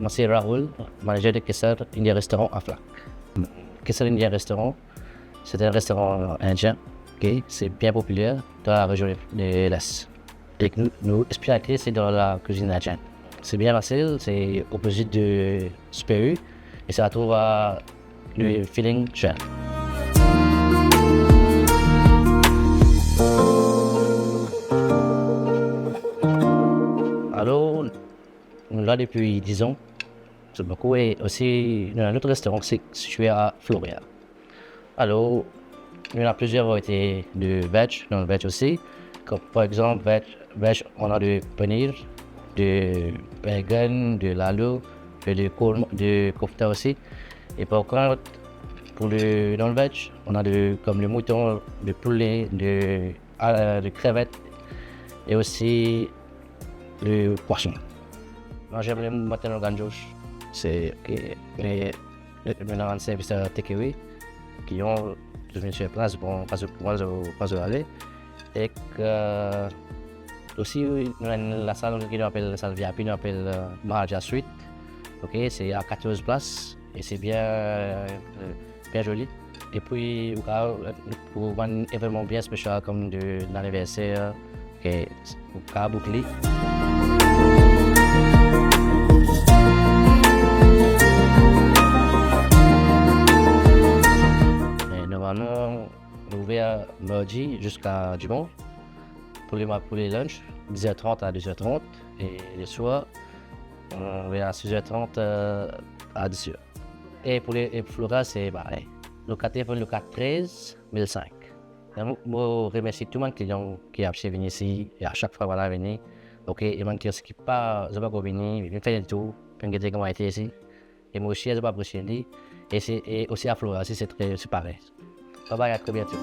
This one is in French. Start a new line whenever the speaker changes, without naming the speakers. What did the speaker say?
moi c'est Rahul, manager de Kesar India Restaurant à Flac. Kesar India Restaurant, c'est un restaurant indien, okay? C'est bien populaire dans la région de l'Est. Et nos spécialités, c'est dans la cuisine indienne. C'est bien facile, c'est opposite de Super U et ça trouve le feeling cher. Alors, nous là depuis 10 ans. C'est beaucoup et aussi dans un autre restaurant situé à Floria. Alors, il y en a plusieurs variétés de veg, dans le veg aussi. Comme par exemple, veg, on a du paneer, du bacon, de l'alou, de kofta aussi. Et par contre, dans le veg, on a comme le mouton, le poulet, de crevettes et aussi le poisson. Moi, j'aime les matins au ganjouche. C'est maintenant un service à takeaway qui ont devenu sur place pour pas aller. Et aussi la salle qu'on appelle la salle VIP, on appelle Maharaja Suite. Ok, c'est à 14 places et c'est bien joli. Et puis pour un événement bien spécial comme de l'anniversaire, okay, au cas bouclé. Normalement, on est ouvert mardi jusqu'à dimanche pour les lunchs, 10h30 à 2h30 et le soir, on est ouvert à 6h30 à 10h. Et pour Flora, c'est pareil. Locataire pour le 413 1005. Je remercie tout le monde qui a venu ici et à chaque fois voilà venir. Ok, et moi qui n'ai pas venir, je fais le tour, je vais regarder comment été ici. Et moi aussi, je vais apprécier. Et aussi à Flora, c'est pareil. Bye bye, à très bientôt.